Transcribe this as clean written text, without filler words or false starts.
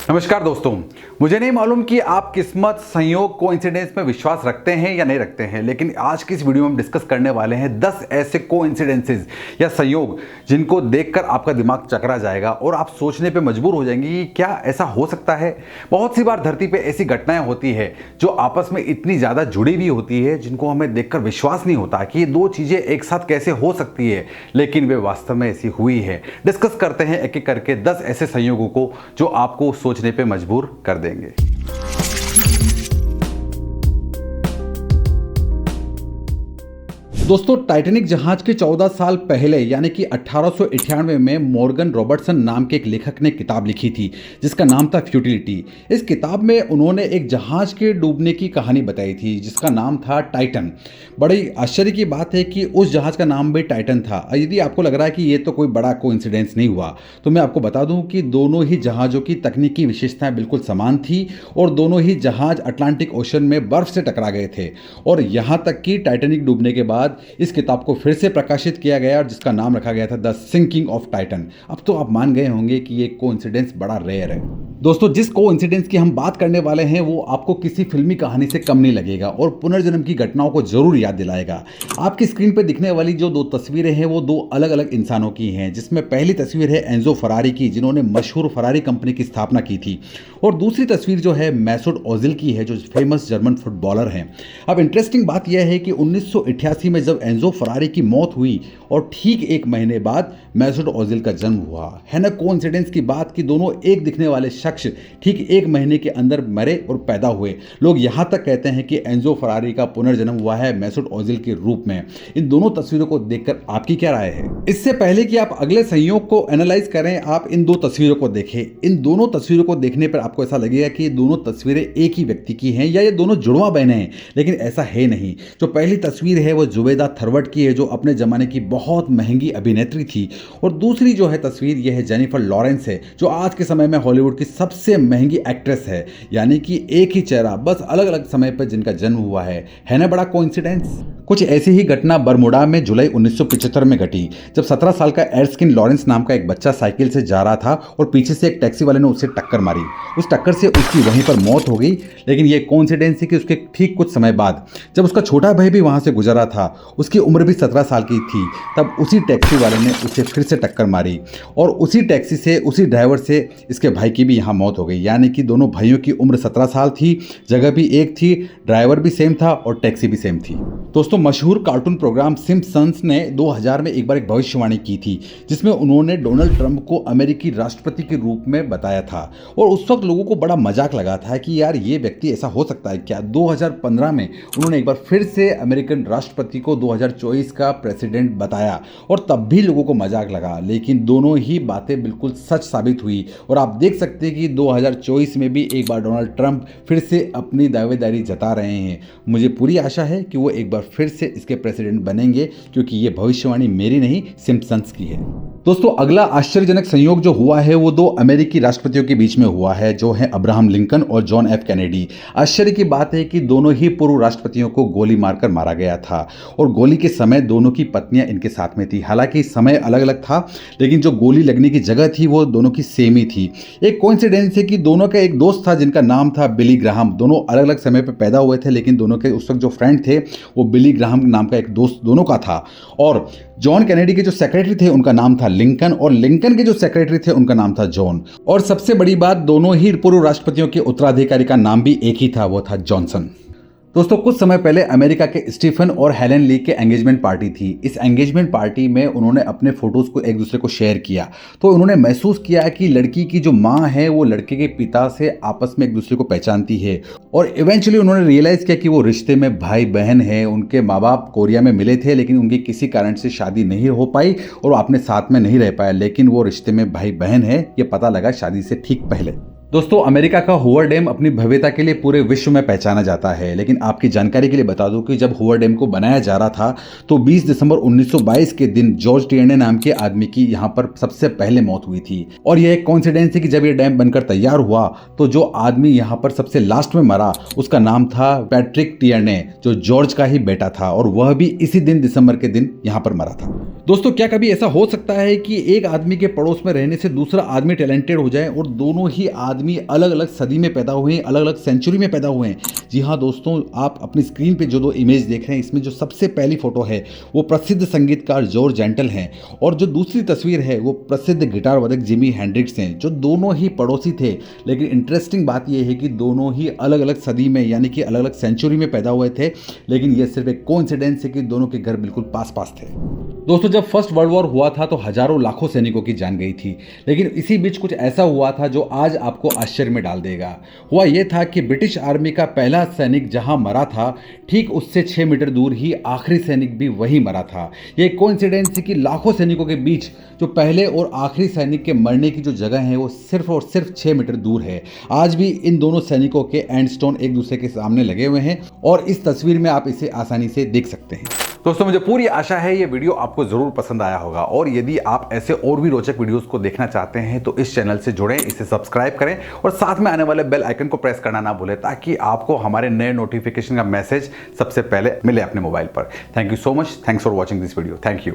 नमस्कार दोस्तों, मुझे नहीं मालूम कि आप किस्मत, संयोग, कोइंसिडेंस में विश्वास रखते हैं या नहीं रखते हैं, लेकिन आज की इस वीडियो में हम डिस्कस करने वाले हैं 10 ऐसे कोइंसिडेंसेस या संयोग जिनको देखकर आपका दिमाग चकरा जाएगा और आप सोचने पे मजबूर हो जाएंगे कि क्या ऐसा हो सकता है। बहुत सी बार धरती पे ऐसी घटनाएं होती है जो आपस में इतनी ज़्यादा जुड़ी हुई होती है जिनको हमें देखकर विश्वास नहीं होता कि ये दो चीज़ें एक साथ कैसे हो सकती है, लेकिन वे वास्तव में ऐसी हुई है। डिस्कस करते हैं एक एक करके 10 ऐसे संयोगों को जो आपको सोचने पे मजबूर कर देंगे। दोस्तों, टाइटैनिक जहाज के 14 साल पहले यानी कि 1898 में मॉर्गन रॉबर्टसन नाम के एक लेखक ने किताब लिखी थी जिसका नाम था फ्यूटिलिटी। इस किताब में उन्होंने एक जहाज के डूबने की कहानी बताई थी जिसका नाम था टाइटन। बड़ी आश्चर्य की बात है कि उस जहाज का नाम भी टाइटन था। यदि आपको लग रहा है कि ये तो कोई बड़ा कोइंसिडेंस नहीं हुआ, तो मैं आपको बता दूं कि दोनों ही जहाज़ों की तकनीकी विशेषताएं बिल्कुल समान थी और दोनों ही जहाज अटलांटिक ओशन में बर्फ से टकरा गए थे। और यहाँ तक कि टाइटैनिक डूबने के बाद इस किताब को फिर से प्रकाशित किया गया और जिसका नाम रखा गया था द सिंकिंग ऑफ टाइटन। अब तो आप मान गए होंगे कि ये कोइंसिडेंस बड़ा रेयर है। दोस्तों, जिस कोइंसिडेंस की हम बात करने वाले हैं वो आपको किसी फिल्मी कहानी से कम नहीं लगेगा और पुनर्जन्म की घटनाओं को जरूर याद दिलाएगा। आपकी स्क्रीन पर दिखने वाली जो दो तस्वीरें हैं वो दो अलग अलग इंसानों की हैं, जिसमें पहली तस्वीर है एंजो फरारी की, जिन्होंने मशहूर फरारी कंपनी की स्थापना की थी, और दूसरी तस्वीर जो है मैसूट ओजिल की है, जो फेमस जर्मन फुटबॉलर हैं। अब इंटरेस्टिंग बात यह है कि 1988 में जब एंजो फरारी की मौत हुई और ठीक एक महीने बाद मैसूट ओजिल का जन्म हुआ। है ना कोइंसिडेंस की बात कि दोनों एक दिखने वाले शख्स ठीक एक महीने के अंदर मरे और पैदा हुए। लोग यहां तक कहते हैं कि एंजो फरारी का पुनर्जन्म हुआ है मैसूट ओजिल के रूप में। इन दोनों तस्वीरों को देखकर आपकी क्या राय है? इससे पहले कि आप अगले संयोग को एनालाइज करें, आप इन दो तस्वीरों को देखें। इन दोनों तस्वीरों को देखने पर आपको ऐसा लगेगा कि ये दोनों तस्वीरें एक ही व्यक्ति की हैं या ये दोनों जुड़वा बहनें हैं, लेकिन ऐसा है नहीं। जो पहली तस्वीर है वो जुबैदा थरवट की है, जो अपने जमाने की बहुत महंगी अभिनेत्री थी, और दूसरी जो है तस्वीर यह है जेनिफर लॉरेंस है, जो आज के समय में हॉलीवुड की सबसे महंगी एक्ट्रेस है। यानी कि एक ही चेहरा, बस अलग अलग समय पर जिनका जन्म हुआ है ना बड़ा कोइंसिडेंस? कुछ ऐसी ही घटना बरमुडा में जुलाई 1975 में घटी, जब 17 साल का एर्स्किन लॉरेंस नाम का एक बच्चा साइकिल से जा रहा था और पीछे से एक टैक्सी वाले ने उसे टक्कर मारी। उस टक्कर से उसकी वहीं पर मौत हो गई। लेकिन यह कोइंसिडेंस है कि उसके ठीक कुछ समय बाद जब उसका छोटा भाई भी वहां से गुजरा था, उसकी उम्र भी 17 साल की थी, तब उसी टैक्सी वाले ने उसे फिर से टक्कर मारी और उसी टैक्सी से, उसी ड्राइवर से इसके भाई की भी यहाँ मौत हो गई। यानी कि दोनों भाइयों की उम्र 17 साल थी, जगह भी एक थी, ड्राइवर भी सेम था और टैक्सी भी सेम थी। दोस्तों, मशहूर कार्टून प्रोग्राम सिम्पसंस ने 2000 में एक बार एक भविष्यवाणी की थी जिसमें उन्होंने डोनाल्ड ट्रंप को अमेरिकी राष्ट्रपति के रूप में बताया था, और उस वक्त लोगों को बड़ा मजाक लगा था कि यार ये व्यक्ति ऐसा हो सकता है क्या। 2015 में उन्होंने एक बार फिर से अमेरिकन राष्ट्रपति को 2024 का प्रेसिडेंट बताया और तब भी लोगों को मजाक लगा, लेकिन दोनों ही बातें बिल्कुल सच साबित हुई। और आप देख सकते हैं कि 2024 में भी एक बार डोनाल्ड ट्रंप फिर से अपनी दावेदारी जता रहे हैं। मुझे पूरी आशा है कि वो एक बार फिर से इसके प्रेसिडेंट बनेंगे, क्योंकि ये भविष्यवाणी मेरी नहीं, सिम्पसंस की है। दोस्तों, अगला आश्चर्यजनक संयोग जो हुआ है वो दो अमेरिकी राष्ट्रपतियों के बीच में हुआ है, जो है अब्राहम लिंकन और जॉन एफ कैनेडी। आश्चर्य की बात है कि दोनों ही पूर्व राष्ट्रपतियों को गोली मारकर मारा गया था और गोली के समय दोनों की पत्नियां इनके साथ में थी। हालांकि समय अलग अलग था, लेकिन जो गोली लगने की जगह थी वो दोनों की सेम ही थी। एक कोइंसिडेंस है कि दोनों का एक दोस्त था जिनका नाम था बिली ग्राहम। दोनों अलग अलग समय पर पैदा हुए थे, लेकिन दोनों के उस वक्त जो फ्रेंड थे वो बिली ग्राहम नाम का एक दोस्त दोनों का था। और जॉन कैनेडी के जो सेक्रेटरी थे उनका नाम था लिंकन, और लिंकन के जो सेक्रेटरी थे उनका नाम था जॉन। और सबसे बड़ी बात, दोनों ही पूर्व राष्ट्रपतियों के उत्तराधिकारी का नाम भी एक ही था, वो था जॉनसन। दोस्तों, कुछ समय पहले अमेरिका के स्टीफन और हेलेन ली के एंगेजमेंट पार्टी थी। इस एंगेजमेंट पार्टी में उन्होंने अपने फोटोज़ को एक दूसरे को शेयर किया, तो उन्होंने महसूस किया कि लड़की की जो माँ है वो लड़के के पिता से आपस में एक दूसरे को पहचानती है, और इवेंचुअली उन्होंने रियलाइज़ किया कि वो रिश्ते में भाई बहन है। उनके माँ बाप कोरिया में मिले थे, लेकिन उनकी किसी कारण से शादी नहीं हो पाई और वो अपने साथ में नहीं रह पाया, लेकिन वो रिश्ते में भाई बहन है, ये पता लगा शादी से ठीक पहले। दोस्तों, अमेरिका का हूवर डैम अपनी भव्यता के लिए पूरे विश्व में पहचाना जाता है, लेकिन आपकी जानकारी के लिए बता दूं कि जब हूवर डैम को बनाया जा रहा था तो 20 दिसंबर 1922 के दिन जॉर्ज टियर्ने नाम के आदमी की यहां पर सबसे पहले मौत हुई थी। और यह एक कोइंसिडेंस है कि जब यह डैम बनकर तैयार हुआ तो जो आदमी यहां पर सबसे लास्ट में मरा उसका नाम था पैट्रिक टियर्ने, जो जॉर्ज का ही बेटा था, और वह भी इसी दिन दिसंबर के दिन यहां पर मरा था। दोस्तों, क्या कभी ऐसा हो सकता है कि एक आदमी के पड़ोस में रहने से दूसरा आदमी टैलेंटेड हो जाए और दोनों ही आदमी आदमी अलग अलग सदी में पैदा हुए हैं, अलग अलग सेंचुरी में पैदा हुए हैं। जी हाँ दोस्तों, आप अपनी स्क्रीन पे जो दो इमेज देख रहे हैं, इसमें जो सबसे पहली फोटो है वो प्रसिद्ध संगीतकार जॉर्ज जेंटल हैं, और जो दूसरी तस्वीर है वो प्रसिद्ध गिटार वादक जिमी हेंड्रिक्स हैं, जो दोनों ही पड़ोसी थे। लेकिन इंटरेस्टिंग बात यह है कि दोनों ही अलग अलग सदी में यानी कि अलग अलग सेंचुरी में पैदा हुए थे, लेकिन यह सिर्फ एक कोइंसिडेंस है कि दोनों के घर बिल्कुल पास पास थे। दोस्तों, जब फर्स्ट वर्ल्ड वॉर हुआ था तो हजारों लाखों सैनिकों की जान गई थी, लेकिन इसी बीच कुछ ऐसा हुआ था जो आज आपको आश्चर्य में डाल देगा। हुआ यह था कि ब्रिटिश आर्मी का पहला सैनिक जहां मरा था, ठीक उससे 6 मीटर दूर ही आखिरी सैनिक भी वहीं मरा था। यह कोइंसिडेंस है कि लाखों सैनिकों के बीच जो पहले और आखिरी सैनिक के मरने की जो जगह है वो सिर्फ और सिर्फ 6 मीटर दूर है। आज भी इन दोनों सैनिकों के एंड स्टोन एक दूसरे के सामने लगे हुए हैं, और इस तस्वीर में आप इसे आसानी से देख सकते हैं। दोस्तों, मुझे पूरी आशा है ये वीडियो आपको जरूर पसंद आया होगा, और यदि आप ऐसे और भी रोचक वीडियोस को देखना चाहते हैं तो इस चैनल से जुड़ें, इसे सब्सक्राइब करें और साथ में आने वाले बेल आइकन को प्रेस करना ना भूलें, ताकि आपको हमारे नए नोटिफिकेशन का मैसेज सबसे पहले मिले अपने मोबाइल पर। Thank you so much. Thanks for watching this video. Thank you.